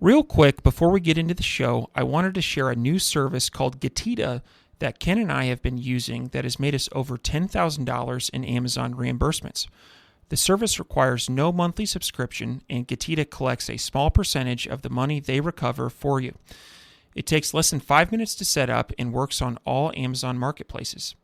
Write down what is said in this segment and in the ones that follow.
Real quick, before we get into the show, I wanted to share a new service called Getita that Ken and I have been using that has made us over $10,000 in Amazon reimbursements. The service requires no monthly subscription, and Getita collects a small percentage of the money they recover for you. It takes less than 5 minutes to set up and works on all Amazon marketplaces.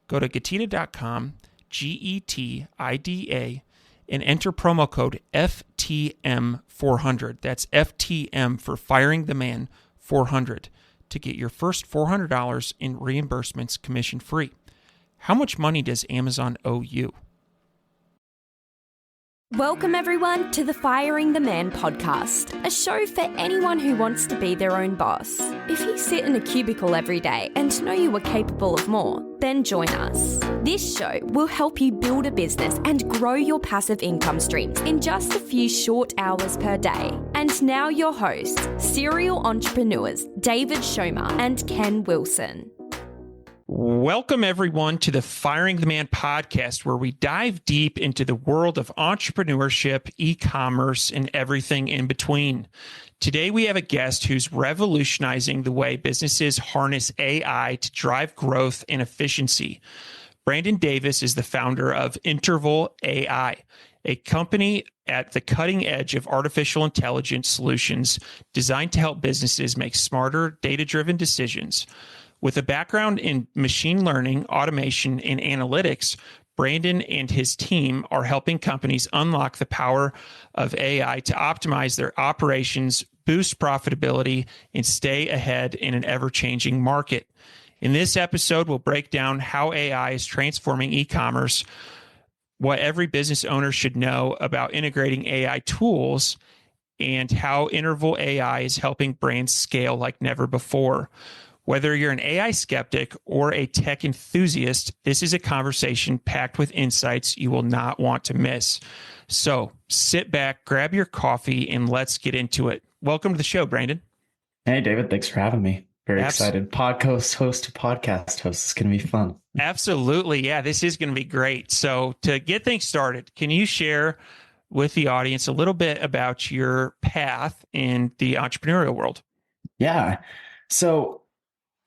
Go to Getita.com, Getida, and enter promo code FTM400. That's FTM for Firing the Man 400 to get your first $400 in reimbursements commission free. How much money does Amazon owe you? Welcome everyone to the Firing the Man podcast, a show for anyone who wants to be their own boss. If you sit in a cubicle every day and know you are capable of more, then join us. This show will help you build a business and grow your passive income streams in just a few short hours per day. And now your hosts, serial entrepreneurs David Schomer and Ken Wilson. Welcome, everyone, to the Firing the Man podcast, where we dive deep into the world of entrepreneurship, e-commerce, and everything in between. Today, we have a guest who's revolutionizing the way businesses harness AI to drive growth and efficiency. Brandon Davis is the founder of Interval AI, a company at the cutting edge of artificial intelligence solutions designed to help businesses make smarter, data-driven decisions. With a background in machine learning, automation, and analytics, Brandon and his team are helping companies unlock the power of AI to optimize their operations, boost profitability, and stay ahead in an ever-changing market. In this episode, we'll break down how AI is transforming e-commerce, what every business owner should know about integrating AI tools, and how Interval AI is helping brands scale like never before. Whether you're an AI skeptic or a tech enthusiast, this is a conversation packed with insights you will not want to miss. So sit back, grab your coffee, and let's get into it. Welcome to the show, Brandon. Hey, David. Thanks for having me. Very excited. Podcast host to podcast host. It's going to be fun. Absolutely. Yeah, this is going to be great. So to get things started, can you share with the audience a little bit about your path in the entrepreneurial world? Yeah. So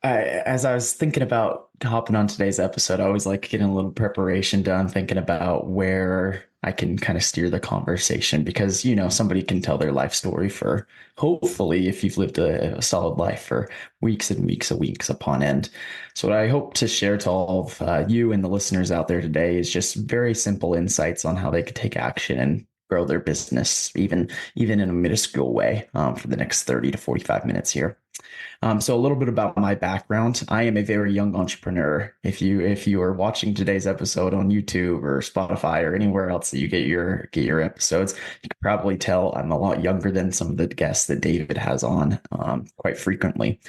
as I was thinking about hopping on today's episode, I always like getting a little preparation done, thinking about where I can kind of steer the conversation because, you know, somebody can tell their life story for, hopefully, if you've lived a solid life for weeks and weeks and weeks upon end. So what I hope to share to all of you and the listeners out there today is just very simple insights on how they could take action and grow their business, even in a minuscule way, for the next 30 to 45 minutes here. So a little bit about my background. I am a very young entrepreneur. If you are watching today's episode on YouTube or Spotify or anywhere else that you get your episodes, you can probably tell I'm a lot younger than some of the guests that David has on quite frequently.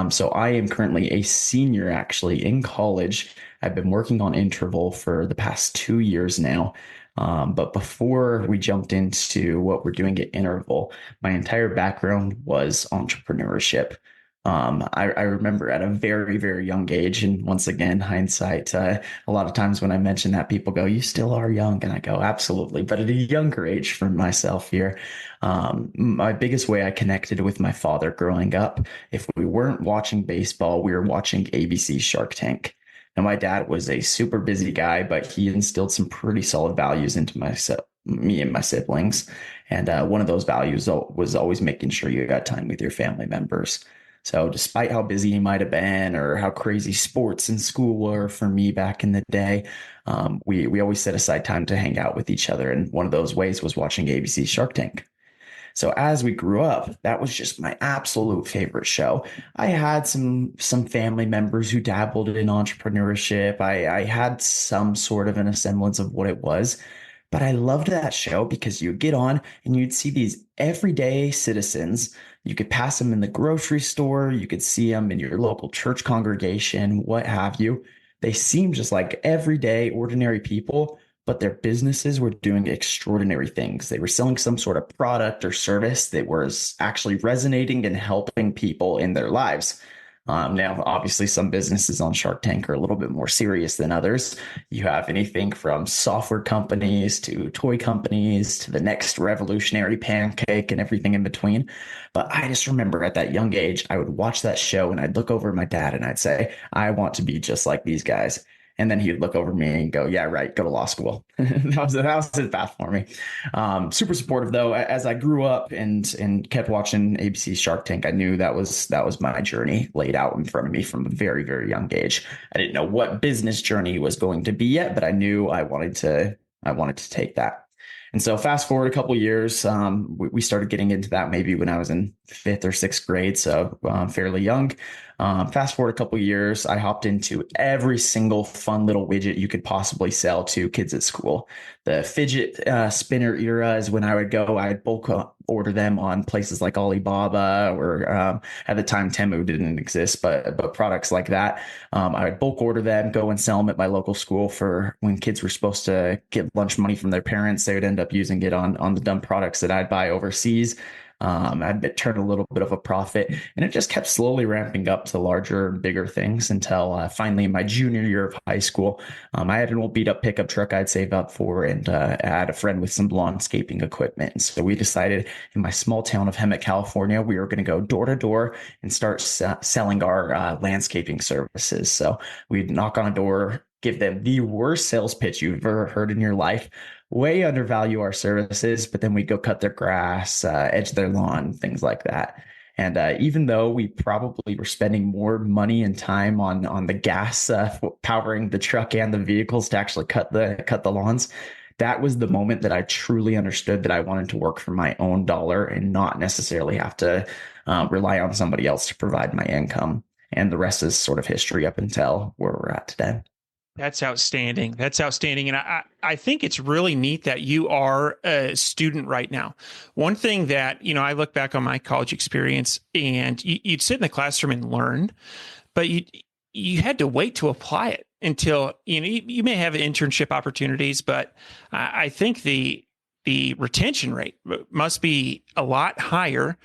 So I am currently a senior actually in college. I've been working on Interval for the past 2 years now. But before we jumped into what we're doing at Interval, my entire background was entrepreneurship. I remember at a very, very young age, and once again, hindsight, a lot of times when I mention that, people go, "You still are young." And I go, "Absolutely." But at a younger age for myself here, my biggest way I connected with my father growing up, if we weren't watching baseball, we were watching ABC Shark Tank. Now, my dad was a super busy guy, but he instilled some pretty solid values into me and my siblings. And one of those values was always making sure you got time with your family members. So despite how busy he might have been or how crazy sports and school were for me back in the day, we always set aside time to hang out with each other. And one of those ways was watching ABC Shark Tank. So as we grew up, that was just my absolute favorite show. I had some family members who dabbled in entrepreneurship. I had some sort of an semblance of what it was, but I loved that show because you'd get on and you'd see these everyday citizens. You could pass them in the grocery store. You could see them in your local church congregation, what have you. They seemed just like everyday, ordinary people, but their businesses were doing extraordinary things. They were selling some sort of product or service that was actually resonating and helping people in their lives. Now, obviously, some businesses on Shark Tank are a little bit more serious than others. You have anything from software companies to toy companies to the next revolutionary pancake and everything in between. But I just remember at that young age, I would watch that show and I'd look over at my dad and I'd say, I want to be just like these guys. And then he would look over me and go, yeah, right, go to law school. That was his path for me. Super supportive though. As I grew up and kept watching ABC's Shark Tank, I knew that was my journey laid out in front of me from a very, very young age. I didn't know what business journey was going to be yet, but I knew I wanted to take that. And so fast forward a couple of years, we started getting into that maybe when I was in fifth or sixth grade, so fairly young. Fast forward a couple of years, I hopped into every single fun little widget you could possibly sell to kids at school. The fidget spinner era is when I would go. I'd bulk order them on places like Alibaba or at the time Temu didn't exist, but products like that. I would bulk order them, go and sell them at my local school for when kids were supposed to get lunch money from their parents. They would end up using it on the dumb products that I'd buy overseas. I'd turn a little bit of a profit, and it just kept slowly ramping up to larger and bigger things until finally in my junior year of high school, I had an old beat up pickup truck I'd save up for, and I had a friend with some landscaping equipment. And so we decided in my small town of Hemet, California, we were going to go door to door and start selling our landscaping services. So we'd knock on a door, give them the worst sales pitch you've ever heard in your life, way undervalue our services, but then we go cut their grass, edge their lawn, things like that. And even though we probably were spending more money and time on the gas powering the truck and the vehicles to actually cut the lawns, that was the moment that I truly understood that I wanted to work for my own dollar and not necessarily have to rely on somebody else to provide my income. And the rest is sort of history up until where we're at today. That's outstanding. That's outstanding. And I think it's really neat that you are a student right now. One thing that, I look back on my college experience and you'd sit in the classroom and learn, but you had to wait to apply it until, you may have internship opportunities, but I think the retention rate must be a lot higher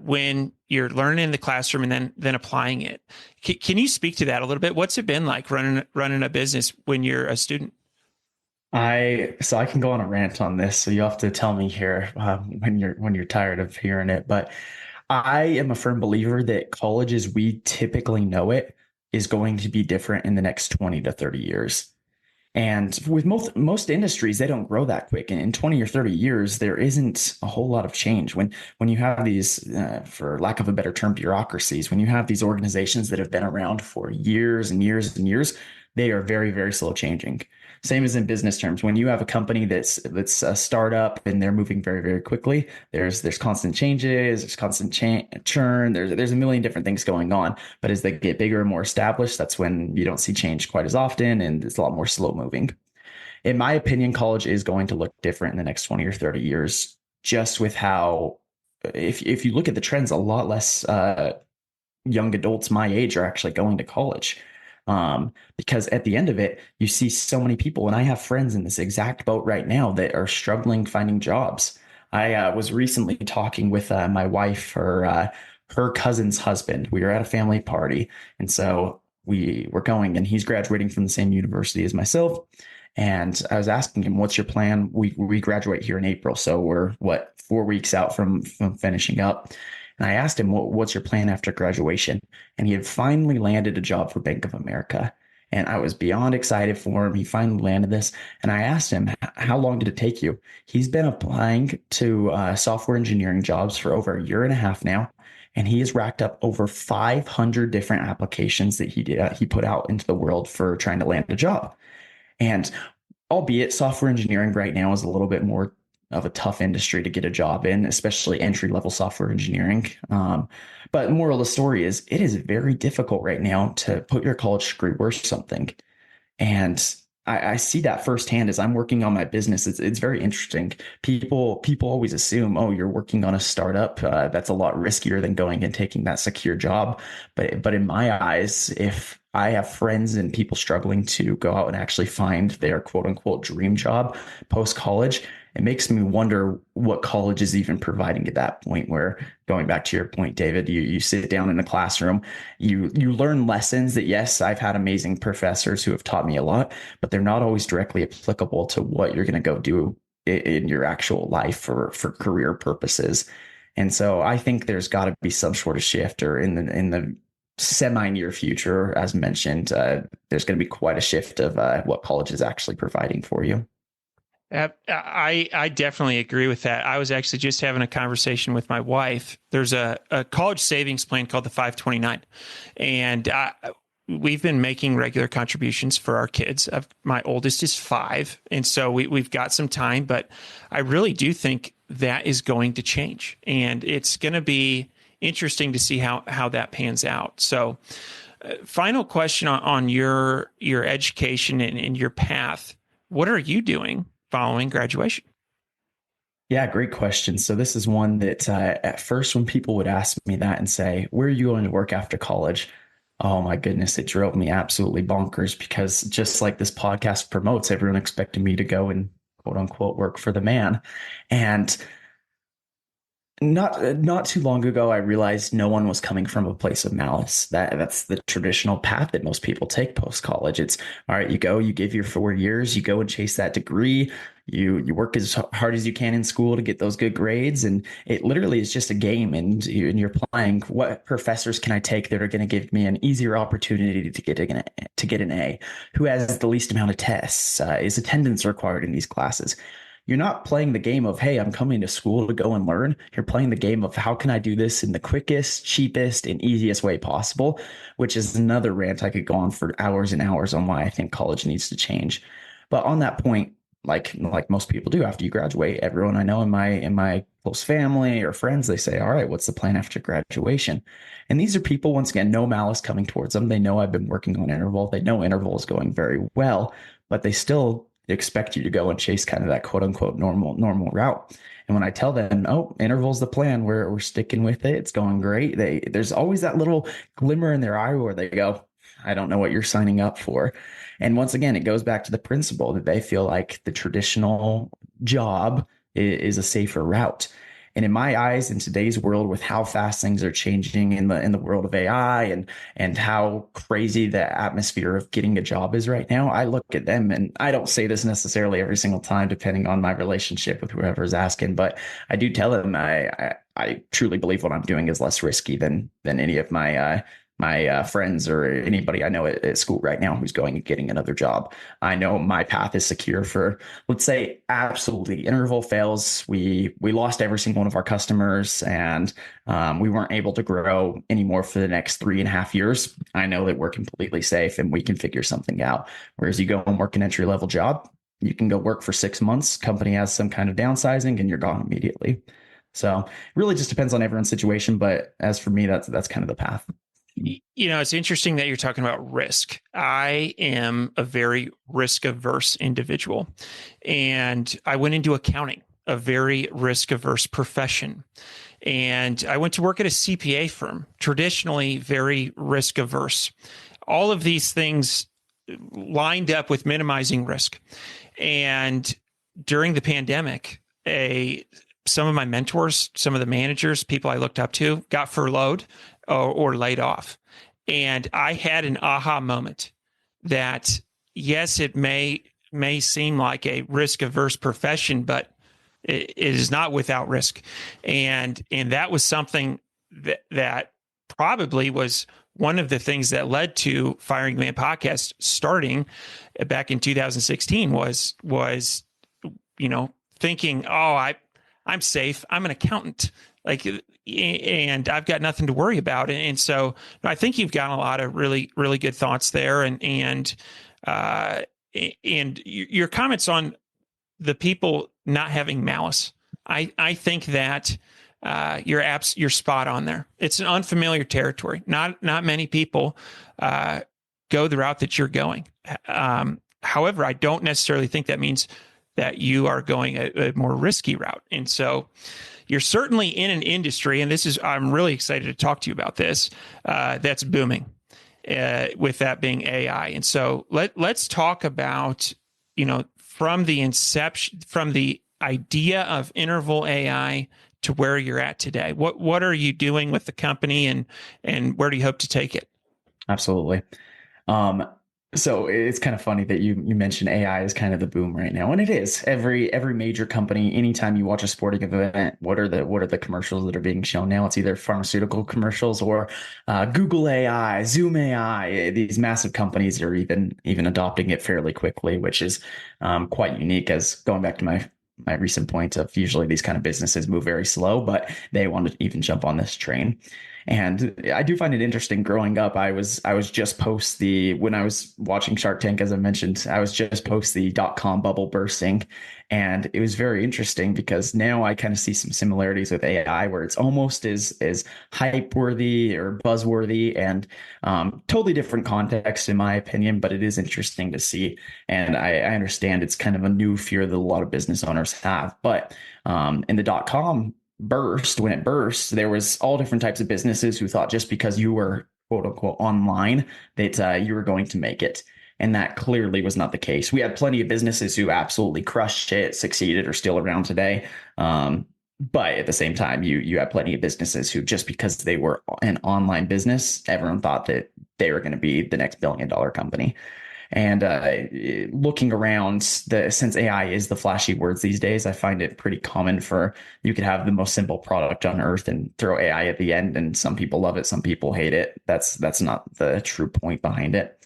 when you're learning in the classroom and then applying it. Can you speak to that a little bit? What's it been like running a business when you're a student? I can go on a rant on this, so you have to tell me here when you're tired of hearing it. But I am a firm believer that college as we typically know it is going to be different in the next 20 to 30 years. And with most industries, they don't grow that quick. And in 20 or 30 years, there isn't a whole lot of change. When you have these, for lack of a better term, bureaucracies, when you have these organizations that have been around for years and years and years, they are very, very slow changing. Same as in business terms. When you have a company that's a startup and they're moving very, very quickly, there's constant changes, there's constant churn, there's a million different things going on. But as they get bigger and more established, that's when you don't see change quite as often and it's a lot more slow moving. In my opinion, college is going to look different in the next 20 or 30 years, just with how, if you look at the trends, a lot less young adults my age are actually going to college. Because at the end of it, you see so many people, and I have friends in this exact boat right now that are struggling finding jobs. I was recently talking with my wife, her cousin's husband. We were at a family party, and so we were going, and he's graduating from the same university as myself. And I was asking him, "What's your plan?" We graduate here in April, so we're 4 weeks out from finishing up. And I asked him, what's your plan after graduation? And he had finally landed a job for Bank of America. And I was beyond excited for him. He finally landed this. And I asked him, how long did it take you? He's been applying to software engineering jobs for over a year and a half now. And he has racked up over 500 different applications that he put out into the world for trying to land a job. And albeit software engineering right now is a little bit more of a tough industry to get a job in, especially entry-level software engineering. But moral of the story is it is very difficult right now to put your college degree worth something. And I see that firsthand as I'm working on my business. It's very interesting. People always assume, oh, you're working on a startup. That's a lot riskier than going and taking that secure job. But in my eyes, if I have friends and people struggling to go out and actually find their quote unquote dream job post college, it makes me wonder what college is even providing at that point, where, going back to your point, David, you sit down in the classroom, you learn lessons that, yes, I've had amazing professors who have taught me a lot, but they're not always directly applicable to what you're going to go do in your actual life for career purposes. And so I think there's got to be some sort of shift, or in the semi-near future, as mentioned, there's going to be quite a shift of what college is actually providing for you. I definitely agree with that. I was actually just having a conversation with my wife. There's a college savings plan called the 529, and we've been making regular contributions for our kids. My oldest is 5, and so we've got some time, but I really do think that is going to change, and it's going to be interesting to see how that pans out. So final question on your education and your path. What are you doing following graduation? Yeah, great question. So this is one that at first, when people would ask me that and say, "Where are you going to work after college?" Oh my goodness, it drove me absolutely bonkers, because just like this podcast promotes, everyone expected me to go and quote unquote work for the man. And not too long ago, I realized no one was coming from a place of malice. That's the traditional path that most people take post college. It's all right. You go, you give your 4 years, you go and chase that degree. You work as hard as you can in school to get those good grades, and it literally is just a game. And you're playing, what professors can I take that are going to give me an easier opportunity to get an A? Who has the least amount of tests? Is attendance required in these classes? You're not playing the game of, hey, I'm coming to school to go and learn. You're playing the game of, how can I do this in the quickest, cheapest, and easiest way possible, which is another rant I could go on for hours and hours on why I think college needs to change. But on that point, like most people do after you graduate, everyone I know in my close family or friends, they say, all right, what's the plan after graduation? And these are people, once again, no malice coming towards them. They know I've been working on interval. They know interval is going very well, but they still expect you to go and chase kind of that quote unquote normal route. And when I tell them, oh, interval's the plan, we're sticking with it, it's going great, there's always that little glimmer in their eye where they go, I don't know what you're signing up for. And once again, it goes back to the principle that they feel like the traditional job is a safer route. And in my eyes, in today's world, with how fast things are changing in the world of AI, and how crazy the atmosphere of getting a job is right now, I look at them, and I don't say this necessarily every single time, depending on my relationship with whoever's asking, but I do tell them I truly believe what I'm doing is less risky than any of my friends or anybody I know at school right now who's going and getting another job. I know my path is secure for, let's say, absolutely interval fails. We lost every single one of our customers, and we weren't able to grow anymore for the next 3.5 years. I know that we're completely safe and we can figure something out. Whereas you go and work an entry level job, you can go work for 6 months. Company has some kind of downsizing, and you're gone immediately. So it really just depends on everyone's situation. But as for me, that's kind of the path. It's interesting that you're talking about risk. I am a very risk averse individual, and I went into accounting, a very risk averse profession. And I went to work at a CPA firm, traditionally very risk averse. All of these things lined up with minimizing risk. And during the pandemic, some of my mentors, some of the managers, people I looked up to, got furloughed or laid off. And I had an aha moment that, yes, it may seem like a risk averse profession, but it is not without risk. And that was something that probably was one of the things that led to Firing the Man podcast starting back in 2016 was thinking, oh, I'm safe. I'm an accountant. And I've got nothing to worry about. And so I think you've got a lot of really, really good thoughts there. And your comments on the people not having malice, I think that you're spot on there. It's an unfamiliar territory. Not many people go the route that you're going. However, I don't necessarily think that means that you are going a more risky route. And so you're certainly in an industry, and I'm really excited to talk to you about this, that's booming, with that being AI. And so let's talk about, from the inception, from the idea of interval AI to where you're at today? What are you doing with the company, and where do you hope to take it? Absolutely. Um, so it's kind of funny that you mentioned AI is kind of the boom right now, and it is. Every major company, anytime you watch a sporting event, what are the commercials that are being shown now? It's either pharmaceutical commercials or Google AI, Zoom AI. These massive companies are even adopting it fairly quickly, which is quite unique. As going back to my recent point of usually these kind of businesses move very slow, but they want to even jump on this train. And I do find it interesting. Growing up, I was just post the when I was watching Shark Tank, as I mentioned, I was just post the .com bubble bursting, and it was very interesting because now I kind of see some similarities with AI, where it's almost as hype worthy or buzzworthy, and totally different context in my opinion. But it is interesting to see, and I understand it's kind of a new fear that a lot of business owners have. But in the .com burst, when it burst, there was all different types of businesses who thought just because you were quote unquote online that you were going to make it. And that clearly was not the case. We had plenty of businesses who absolutely crushed it, succeeded, are still around today. But at the same time, you had plenty of businesses who, just because they were an online business, everyone thought that they were going to be the next $1 billion company. And looking around, since AI is the flashy words these days, I find it pretty common for you could have the most simple product on earth and throw AI at the end, and some people love it, some people hate it. That's not the true point behind it.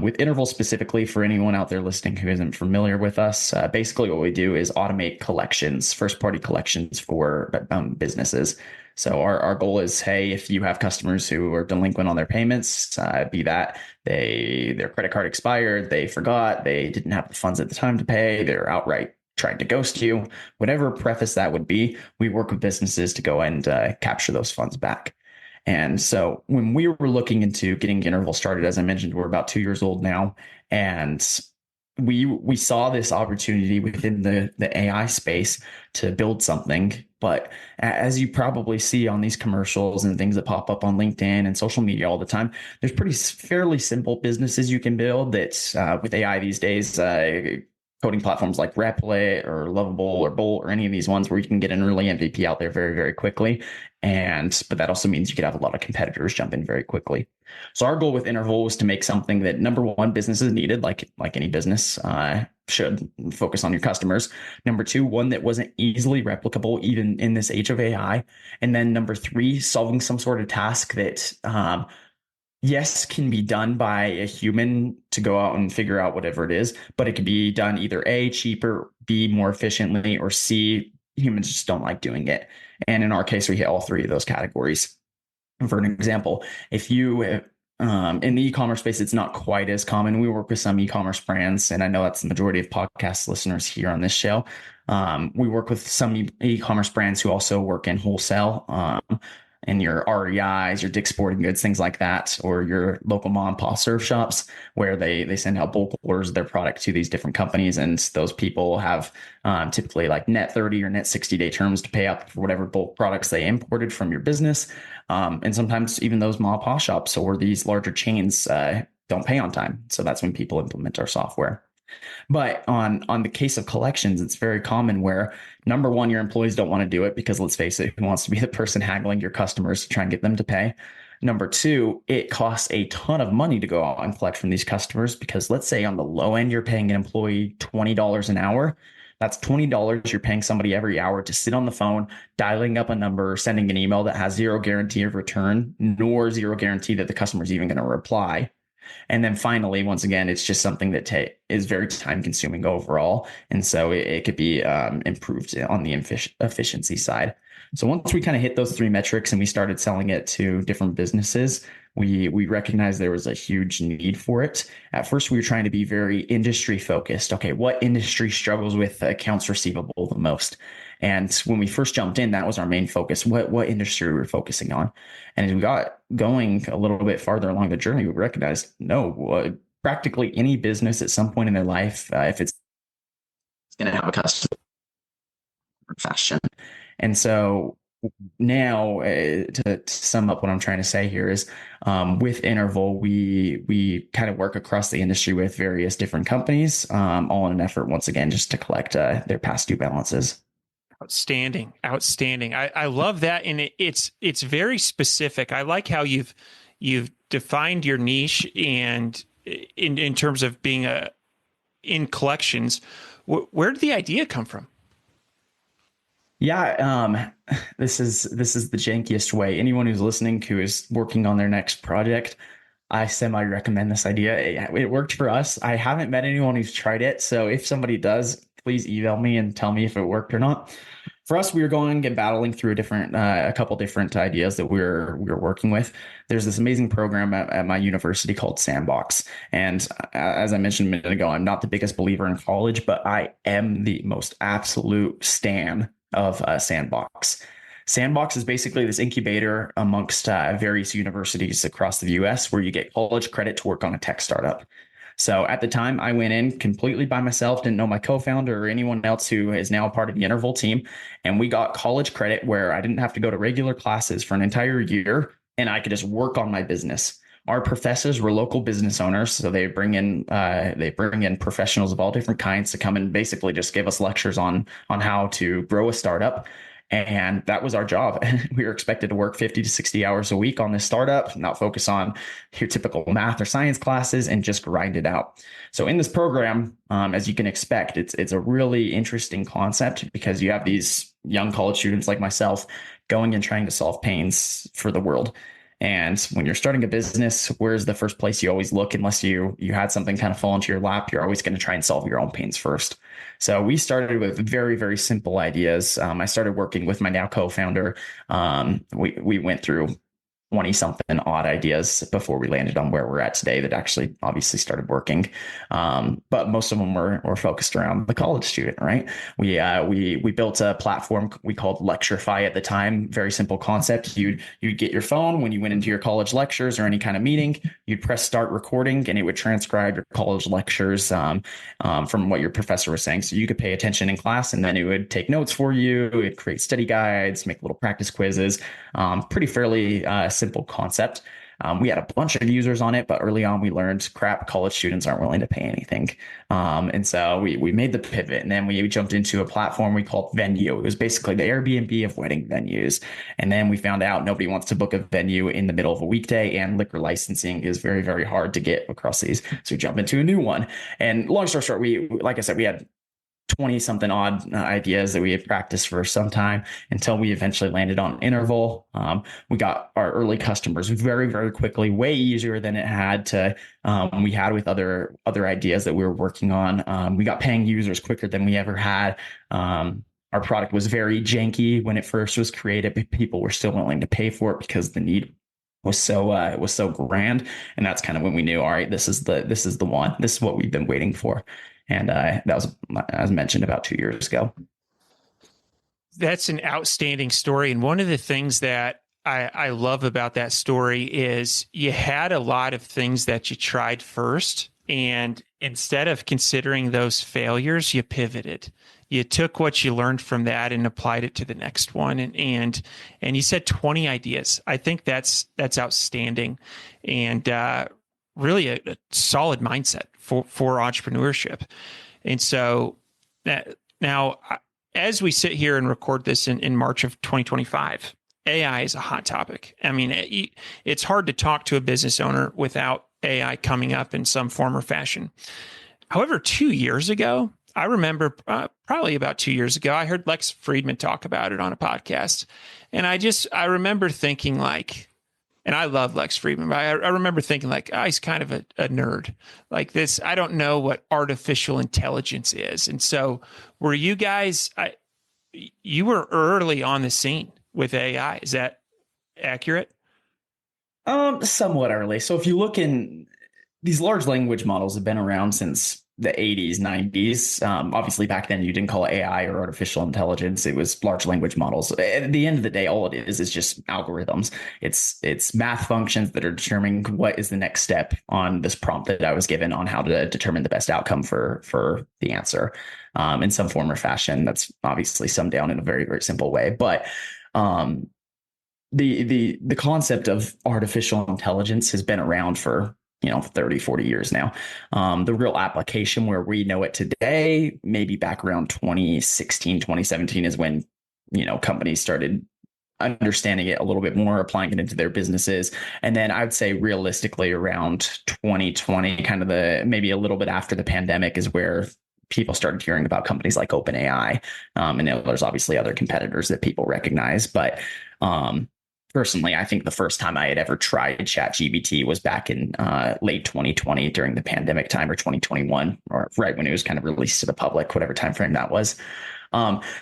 With interval specifically, for anyone out there listening who isn't familiar with us, basically what we do is automate collections, first party collections for businesses. So our goal is, hey, if you have customers who are delinquent on their payments, be that their credit card expired, they forgot, they didn't have the funds at the time to pay, they're outright trying to ghost you, whatever preface that would be, we work with businesses to go and capture those funds back. And so when we were looking into getting Interval started, as I mentioned, we're about 2 years old now, and we saw this opportunity within the AI space to build something. But as you probably see on these commercials and things that pop up on LinkedIn and social media all the time, there's fairly simple businesses you can build that with AI these days. Coding platforms like Replit or Lovable or Bolt or any of these ones where you can get an early MVP out there very, very quickly. But that also means you could have a lot of competitors jump in very quickly. So our goal with Interval was to make something that, number one, businesses needed, like any business should focus on your customers. Number two, one that wasn't easily replicable even in this age of AI. And then number three, solving some sort of task that yes, can be done by a human to go out and figure out whatever it is, but it can be done either A, cheaper, B, more efficiently, or C, humans just don't like doing it. And in our case, we hit all three of those categories. For an example, if you in the e-commerce space, it's not quite as common. We work with some e-commerce brands, and I know that's the majority of podcast listeners here on this show. We work with some e-commerce brands who also work in wholesale. And your REIs, your Dick's Sporting Goods, things like that, or your local mom and pop surf shops, where they send out bulk orders of their product to these different companies, and those people have typically like net 30 or net 60-day terms to pay up for whatever bulk products they imported from your business. And sometimes even those mom and pop shops or these larger chains don't pay on time. So that's when people implement our software. But on the case of collections, it's very common where, number one, your employees don't want to do it because, let's face it, who wants to be the person haggling your customers to try and get them to pay? Number two, it costs a ton of money to go out and collect from these customers because, let's say on the low end, you're paying an employee $20 an hour. That's $20 you're paying somebody every hour to sit on the phone, dialing up a number, sending an email that has zero guarantee of return, nor zero guarantee that the customer is even going to reply. And then finally, once again, it's just something that is very time consuming overall. And so it could be improved on the efficiency side. So once we kind of hit those three metrics and we started selling it to different businesses, we recognized there was a huge need for it. At first, we were trying to be very industry focused. Okay, what industry struggles with accounts receivable the most? And when we first jumped in, that was our main focus. What industry we were focusing on? And as we got going a little bit farther along the journey, we recognized practically any business at some point in their life, if it's going to have a customer fashion. And so Now, to sum up what I'm trying to say here is, with Interval, we kind of work across the industry with various different companies, all in an effort once again just to collect their past due balances. Outstanding, outstanding. I love that, and it's very specific. I like how you've defined your niche, and in terms of being in collections. Where did the idea come from? Yeah, this is the jankiest way. Anyone who's listening who is working on their next project, I semi recommend this idea. It worked for us. I haven't met anyone who's tried it, so if somebody does, please email me and tell me if it worked or not. For us, we were going and battling through a couple different ideas that we were working with. There's this amazing program at my university called Sandbox, and as I mentioned a minute ago, I'm not the biggest believer in college, but I am the most absolute stan of Sandbox. Sandbox is basically this incubator amongst various universities across the US where you get college credit to work on a tech startup. So at the time, I went in completely by myself, didn't know my co-founder or anyone else who is now a part of the Interval team. And we got college credit where I didn't have to go to regular classes for an entire year and I could just work on my business. Our professors were local business owners, so they bring in professionals of all different kinds to come and basically just give us lectures on how to grow a startup. And that was our job. We were expected to work 50 to 60 hours a week on this startup, not focus on your typical math or science classes, and just grind it out. So in this program, as you can expect, it's a really interesting concept because you have these young college students like myself going and trying to solve pains for the world. And when you're starting a business, where's the first place you always look unless you had something kind of fall into your lap? You're always going to try and solve your own pains first. So we started with very, very simple ideas. I started working with my now co-founder. We went through 20 something odd ideas before we landed on where we're at today that actually obviously started working. But most of them were focused around the college student, right? We built a platform we called Lecturify at the time. Very simple concept. You'd get your phone when you went into your college lectures or any kind of meeting, you'd press start recording and it would transcribe your college lectures from what your professor was saying. So you could pay attention in class and then it would take notes for you. It'd create study guides, make little practice quizzes. Pretty fairly simple concept. We had a bunch of users on it, but early on we learned crap, college students aren't willing to pay anything. And so we made the pivot and then we jumped into a platform we called Venue. It was basically the Airbnb of wedding venues. And then we found out nobody wants to book a venue in the middle of a weekday and liquor licensing is very, very hard to get across these. So we jump into a new one. And long story short, like I said, we had 20 something odd ideas that we had practiced for some time until we eventually landed on Interval. We got our early customers very, very quickly, way easier than it had to. We had with other ideas that we were working on. We got paying users quicker than we ever had. Our product was very janky when it first was created, but people were still willing to pay for it because the need was so grand. And that's kind of when we knew, all right, this is the one. This is what we've been waiting for. And that was, as mentioned, about 2 years ago. That's an outstanding story. And one of the things that I love about that story is you had a lot of things that you tried first. And instead of considering those failures, you pivoted. You took what you learned from that and applied it to the next one. And you said 20 ideas. I think that's outstanding. And really a solid mindset for entrepreneurship. And so now, as we sit here and record this in March of 2025, AI is a hot topic. I mean, it's hard to talk to a business owner without AI coming up in some form or fashion. However, 2 years ago, I remember probably about 2 years ago, I heard Lex Friedman talk about it on a podcast. And I remember thinking like, and I love Lex Friedman, but I remember thinking like, oh, he's kind of a nerd like this. I don't know what artificial intelligence is. And so were you guys, you were early on the scene with AI. Is that accurate? Somewhat early. So if you look in, these large language models have been around since the 80s, 90s. Obviously, back then you didn't call it AI or artificial intelligence. It was large language models. At the end of the day, all it is just algorithms. It's math functions that are determining what is the next step on this prompt that I was given on how to determine the best outcome for the answer in some form or fashion. That's obviously summed down in a very, very simple way. But um, the concept of artificial intelligence has been around for 30, 40 years now. The real application where we know it today, maybe back around 2016, 2017 is when companies started understanding it a little bit more, applying it into their businesses. And then I would say realistically around 2020, kind of maybe a little bit after the pandemic, is where people started hearing about companies like OpenAI. And there's obviously other competitors that people recognize, but personally, I think the first time I had ever tried ChatGPT was back in late 2020 during the pandemic time, or 2021, or right when it was kind of released to the public, whatever timeframe that was.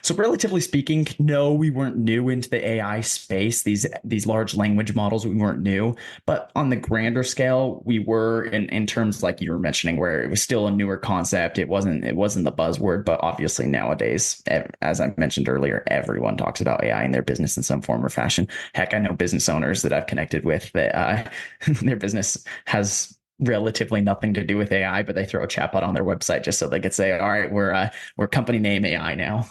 So relatively speaking, no, we weren't new into the AI space. These large language models, we weren't new, but on the grander scale, we were in terms like you were mentioning, where it was still a newer concept. It wasn't the buzzword, but obviously nowadays, as I mentioned earlier, everyone talks about AI in their business in some form or fashion. Heck, I know business owners that I've connected with that their business has relatively nothing to do with AI, but they throw a chatbot on their website just so they could say, "All right, we're company name AI now."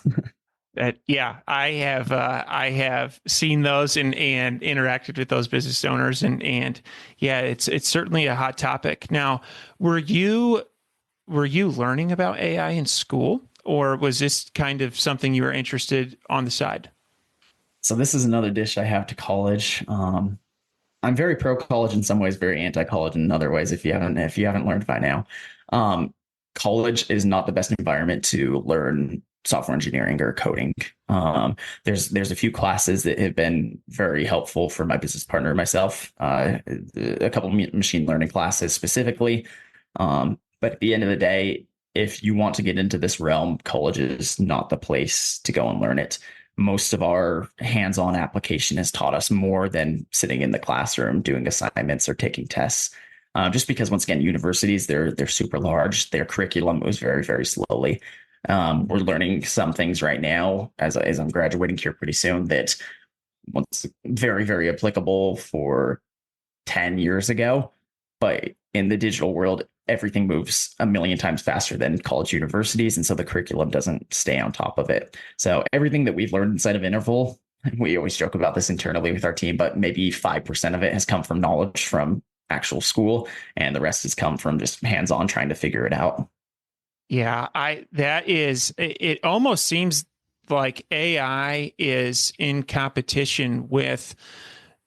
Yeah, I have seen those and interacted with those business owners, and yeah, it's certainly a hot topic. Now, were you learning about AI in school, or was this kind of something you were interested on the side? So this is another dish I have to college. I'm very pro college in some ways, very anti college in other ways. If you haven't learned by now, um, college is not the best environment to learn software engineering or coding. There's a few classes that have been very helpful for my business partner and myself. A couple of machine learning classes specifically. But at the end of the day, if you want to get into this realm, college is not the place to go and learn it. Most of our hands-on application has taught us more than sitting in the classroom doing assignments or taking tests. Just because, once again, universities, they're super large. Their curriculum moves very, very slowly. We're learning some things right now as I'm graduating here pretty soon that was very, very applicable for 10 years ago. But in the digital world, everything moves a million times faster than college universities. And so the curriculum doesn't stay on top of it. So everything that we've learned inside of Interval, we always joke about this internally with our team, but maybe 5% of it has come from knowledge from actual school, and the rest has come from just hands-on trying to figure it out. Yeah, it almost seems like AI is in competition with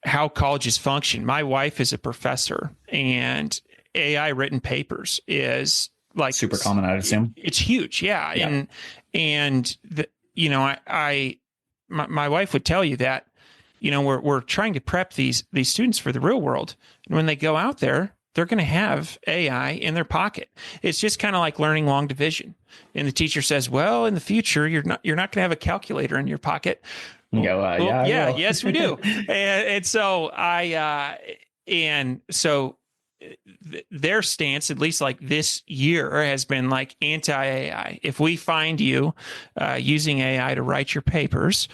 how colleges function. My wife is a professor, and AI written papers is like super common, I'd assume. It's huge. Yeah. Yeah. And my wife would tell you that, we're trying to prep these students for the real world. And when they go out there, they're going to have AI in their pocket. It's just kind of like learning long division. And the teacher says, well, in the future, you're not going to have a calculator in your pocket. You go, yeah, yes, we do. and so their stance, at least like this year, has been like anti-AI. If we find you using AI to write your papers,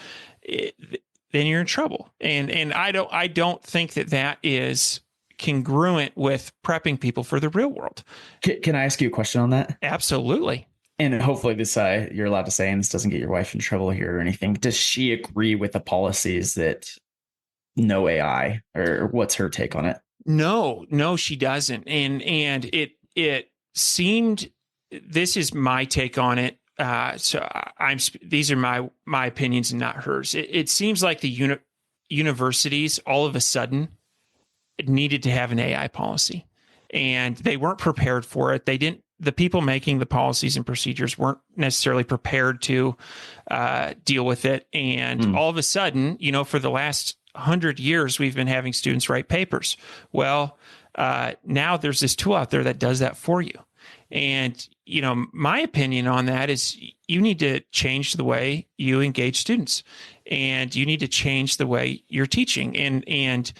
then you're in trouble. And I don't think that is congruent with prepping people for the real world. Can I ask you a question on that? Absolutely. And hopefully this you're allowed to say, and this doesn't get your wife in trouble here or anything. Does she agree with the policies that no AI, or what's her take on it? No, she doesn't. And it seemed, this is my take on it. So these are my opinions and not hers. It seems like the universities all of a sudden needed to have an AI policy, and they weren't prepared for it. The people making the policies and procedures weren't necessarily prepared to deal with it. And all of a sudden, for the last 100 years, we've been having students write papers. Well, now there's this tool out there that does that for you. And, my opinion on that is you need to change the way you engage students, and you need to change the way you're teaching, and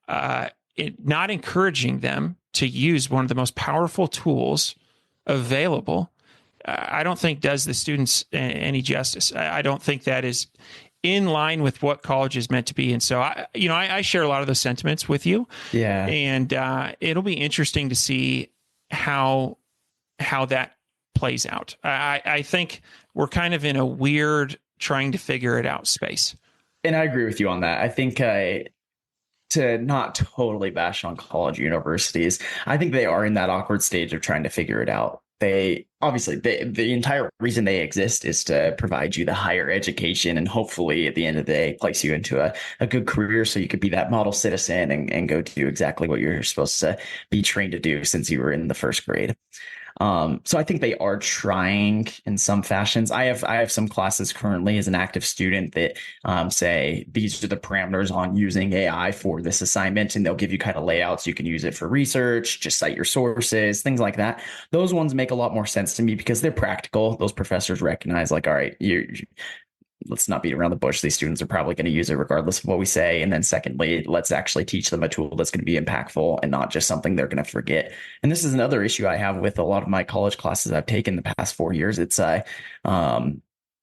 not encouraging them to use one of the most powerful tools available. I don't think does the students any justice. I don't think that is in line with what college is meant to be. And so I share a lot of those sentiments with you. Yeah. And it'll be interesting to see how that plays out. I think we're kind of in a weird trying to figure it out space. And I agree with you on that. I think to not totally bash on college universities, I think they are in that awkward stage of trying to figure it out. The entire reason they exist is to provide you the higher education and hopefully at the end of the day place you into a good career so you could be that model citizen and go do exactly what you're supposed to be trained to do since you were in the first grade. So I think they are trying in some fashions. I have some classes currently as an active student that say these are the parameters on using AI for this assignment, and they'll give you kind of layouts. You can use it for research, just cite your sources, things like that. Those ones make a lot more sense to me because they're practical. Those professors recognize, like, all right, let's not beat around the bush. These students are probably going to use it regardless of what we say. And then secondly, let's actually teach them a tool that's going to be impactful and not just something they're going to forget. And this is another issue I have with a lot of my college classes I've taken the past 4 years. It's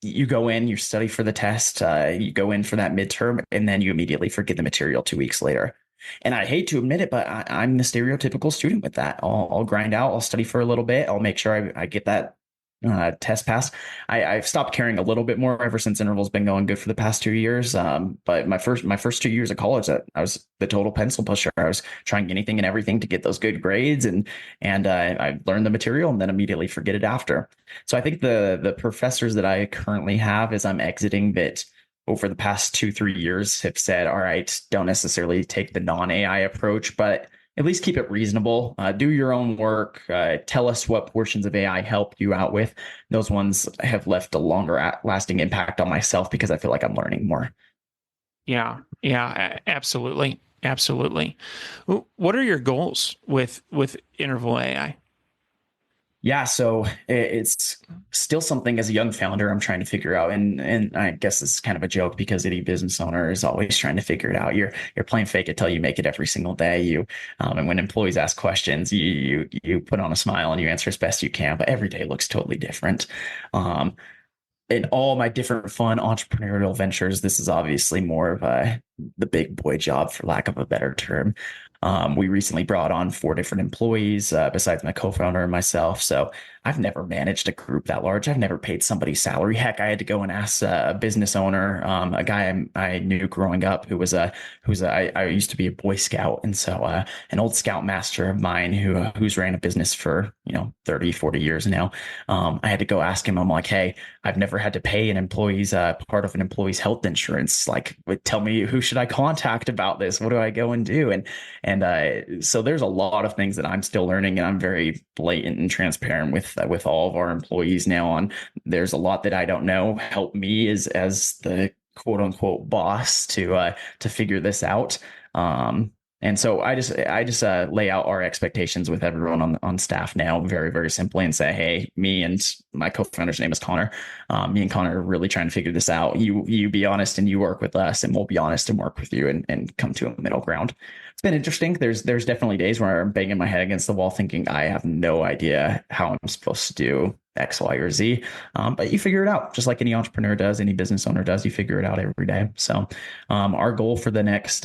you go in, you study for the test, you go in for that midterm, and then you immediately forget the material 2 weeks later. And I hate to admit it, but I'm the stereotypical student with that. I'll grind out, I'll study for a little bit, I'll make sure I get that test pass. I've stopped caring a little bit more ever since interval's been going good for the past 2 years. But my first 2 years of college, I was the total pencil pusher. I was trying anything and everything to get those good grades, and I learned the material and then immediately forget it after. So I think the professors that I currently have as I'm exiting that over the past 2-3 years have said, all right, don't necessarily take the non-AI approach, but at least keep it reasonable. Do your own work. Tell us what portions of AI helped you out with. Those ones have left a longer lasting impact on myself because I feel like I'm learning more. Yeah, yeah, absolutely, absolutely. What are your goals with interval AI? Yeah, so it's still something as a young founder I'm trying to figure out, and I guess it's kind of a joke because any business owner is always trying to figure it out. You're playing fake it till you make it every single day. And when employees ask questions, you put on a smile and you answer as best you can, but every day looks totally different. In all my different fun entrepreneurial ventures, this is obviously more of the big boy job, for lack of a better term. We recently brought on 4 different employees besides my co-founder and myself. So I've never managed a group that large. I've never paid somebody's salary. Heck, I had to go and ask a business owner, a guy I knew growing up I used to be a Boy Scout. And so an old Scout master of mine who's ran a business for, 30, 40 years now. I had to go ask him. I'm like, hey, I've never had to pay an employee's part of an employee's health insurance. Like, tell me, who should I contact about this? What do I go and do? And so there's a lot of things that I'm still learning, and I'm very blatant and transparent with all of our employees now on there's a lot that I don't know. Help me as the quote unquote boss to figure this out. And so I just lay out our expectations with everyone on staff now very, very simply and say, hey, me and my co-founder's name is Connor. Me and Connor are really trying to figure this out. You be honest and you work with us, and we'll be honest and work with you and come to a middle ground. It's been interesting. There's definitely days where I'm banging my head against the wall thinking I have no idea how I'm supposed to do X, Y, or Z. But you figure it out just like any entrepreneur does, any business owner does. You figure it out every day. So our goal for the next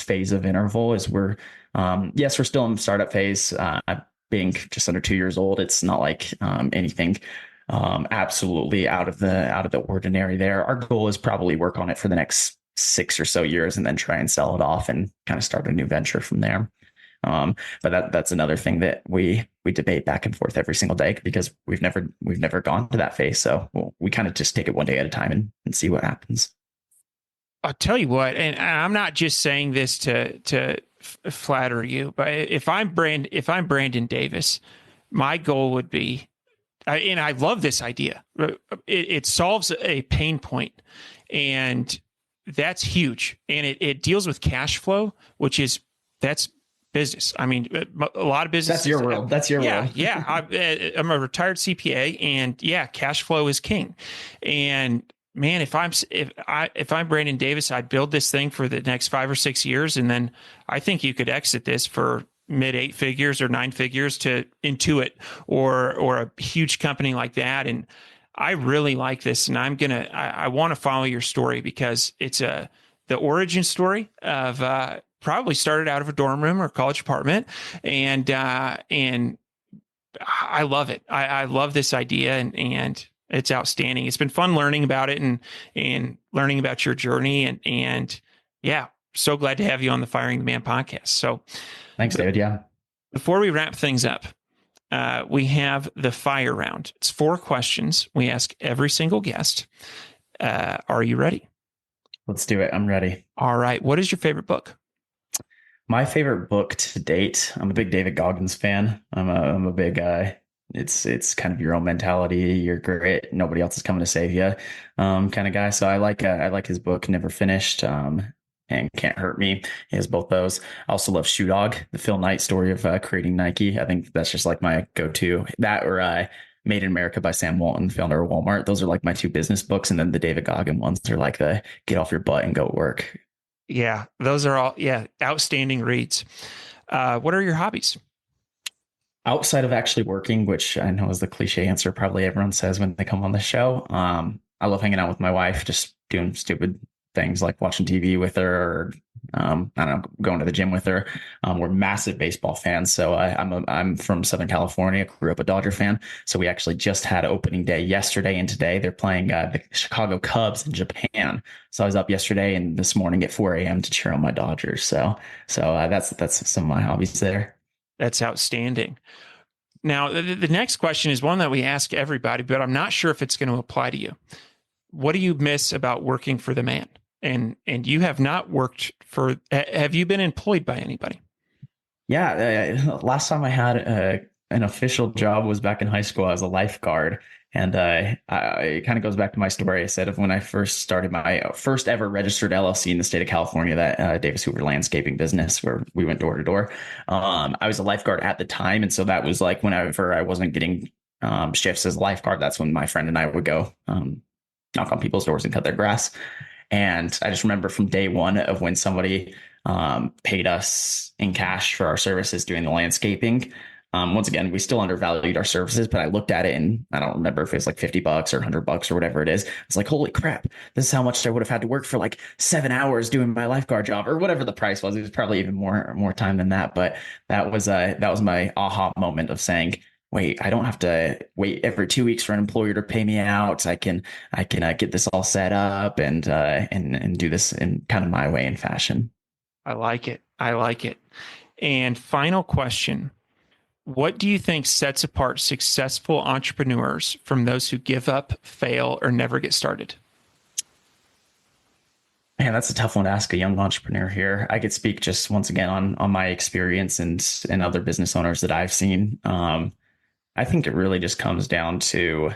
phase of Interval is we're still in the startup phase. Being just under 2 years old, it's not like anything absolutely out of the ordinary there. Our goal is probably work on it for the next 6 or so years and then try and sell it off and kind of start a new venture from there. But that's another thing that we debate back and forth every single day because we've never gone to that phase. So we kind of just take it one day at a time and see what happens. I'll tell you what, and I'm not just saying this to flatter you, but if I'm Brandon Davis, my goal would be, and I love this idea. It solves a pain point, and that's huge, and it deals with cash flow, that's business. I mean, a lot of business. That's your world. That's your world. Yeah. I'm a retired CPA, and cash flow is king. And man, if I'm Brandon Davis, I'd build this thing for the next 5 or 6 years, and then I think you could exit this for mid 8 figures or 9 figures to Intuit or a huge company like that. And I really like this, and I want to follow your story because it's the origin story of probably started out of a dorm room or college apartment, and I love it. I love this idea, and It's outstanding. It's been fun learning about it and learning about your journey. And yeah, so glad to have you on the Firing the Man podcast. So Thanks, David. Yeah. before we wrap things up, we have the fire round. It's 4 questions we ask every single guest. Are you ready? Let's do it. I'm ready. All right. What is your favorite book? My favorite book to date. I'm a big David Goggins fan. I'm a big it's kind of your own mentality, your grit, nobody else is coming to save you, kind of guy. So I like his book, Never Finished, and Can't Hurt Me. He has both those. I also love Shoe Dog, the Phil Knight story of creating Nike. I think that's just like my go-to. That or Made in America by Sam Walton, founder of Walmart. Those are like my 2 business books, and then the David Goggins ones are like the get off your butt and go work. Yeah, those are all outstanding reads. What are your hobbies? Outside of actually working, which I know is the cliche answer probably everyone says when they come on the show, I love hanging out with my wife, just doing stupid things like watching TV with her, or I don't know, going to the gym with her. We're massive baseball fans, so I'm from Southern California, grew up a Dodger fan. So we actually just had opening day yesterday and today. They're playing the Chicago Cubs in Japan. So I was up yesterday and this morning at 4 a.m. to cheer on my Dodgers. So that's some of my hobbies there. That's outstanding. Now, the next question is one that we ask everybody, but I'm not sure if it's going to apply to you. What do you miss about working for the man? And you have not worked for, have you been employed by anybody? Yeah. Last time I had an official job was back in high school. I was a lifeguard. And it kind of goes back to my story. I said of when I first started my first ever registered LLC in the state of California, that Davis Hoover landscaping business where we went door to door. I was a lifeguard at the time. And so that was like whenever I wasn't getting shifts as a lifeguard, that's when my friend and I would go knock on people's doors and cut their grass. And I just remember from day one of when somebody paid us in cash for our services doing the landscaping. Once again, we still undervalued our services, but I looked at it and I don't remember if it was like $50 or $100 or whatever it is. It's like, holy crap, this is how much I would have had to work for like 7 hours doing my lifeguard job or whatever the price was. It was probably even more time than that. But that was my aha moment of saying, wait, I don't have to wait every 2 weeks for an employer to pay me out. I can get this all set up and do this in kind of my way and fashion. I like it. And final question. What do you think sets apart successful entrepreneurs from those who give up, fail, or never get started? Man, that's a tough one to ask a young entrepreneur here. I could speak just once again on my experience and other business owners that I've seen. I think it really just comes down to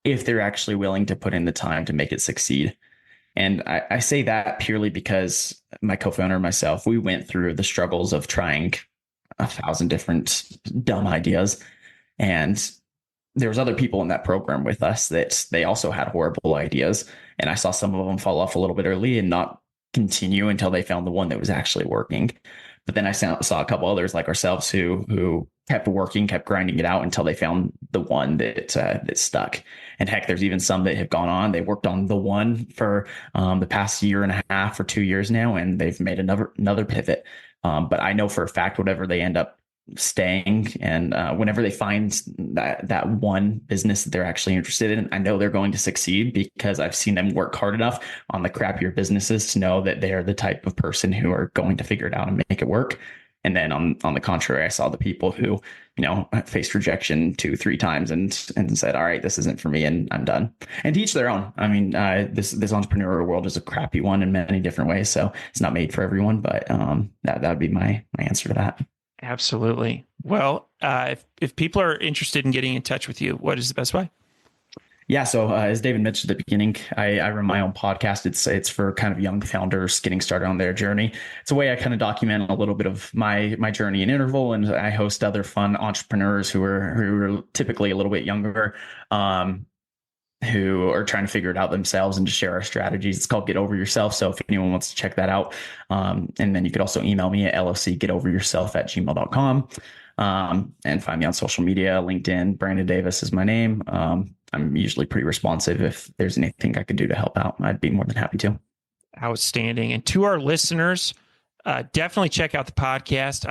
if they're actually willing to put in the time to make it succeed. And I say that purely because my co-founder and myself, we went through the struggles of trying 1,000 different dumb ideas. And there was other people in that program with us that they also had horrible ideas. And I saw some of them fall off a little bit early and not continue until they found the one that was actually working. But then I saw a couple others like ourselves who kept working, kept grinding it out until they found the one that stuck. And heck, there's even some that have gone on. They worked on the one for the past year and a half or 2 years now, and they've made another pivot. But I know for a fact, whatever they end up staying, and whenever they find that one business that they're actually interested in, I know they're going to succeed because I've seen them work hard enough on the crappier businesses to know that they are the type of person who are going to figure it out and make it work. And then on the contrary, I saw the people who, faced rejection 2-3 times and said, all right, this isn't for me and I'm done. And to each their own. I mean, this entrepreneurial world is a crappy one in many different ways. So it's not made for everyone, but that would be my answer to that. Absolutely. Well, if people are interested in getting in touch with you, what is the best way? Yeah. So as David mentioned at the beginning, I run my own podcast. It's for kind of young founders getting started on their journey. It's a way I kind of document a little bit of my journey in interval, and I host other fun entrepreneurs who are typically a little bit younger, who are trying to figure it out themselves and just share our strategies. It's called Get Over Yourself. So if anyone wants to check that out, and then you could also email me at locgetoveryourself@gmail.com. And find me on social media, LinkedIn. Brandon Davis is my name. I'm usually pretty responsive. If there's anything I could do to help out, I'd be more than happy to. Outstanding. And to our listeners, definitely check out the podcast.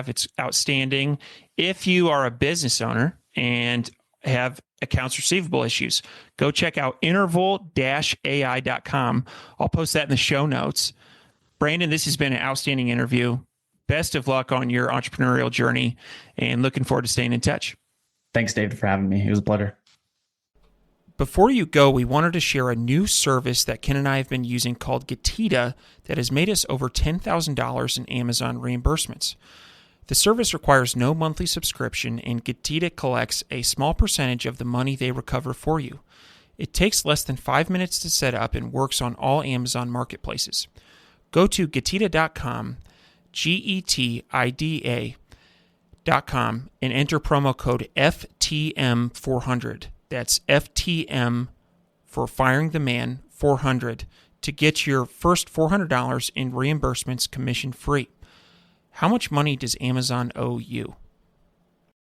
It's outstanding. If you are a business owner and have accounts receivable issues. Go check out interval-ai.com. I'll post that in the show notes. Brandon, this has been an outstanding interview. Best of luck on your entrepreneurial journey, and looking forward to staying in touch. Thanks, David, for having me. It was a pleasure. Before you go, we wanted to share a new service that Ken and I have been using called Getita that has made us over $10,000 in Amazon reimbursements. The service requires no monthly subscription, and Getita collects a small percentage of the money they recover for you. It takes less than 5 minutes to set up and works on all Amazon marketplaces. Go to Getita.com, Getida.com, and enter promo code FTM400. That's FTM for Firing the Man 400 to get your first $400 in reimbursements commission free. How much money does Amazon owe you?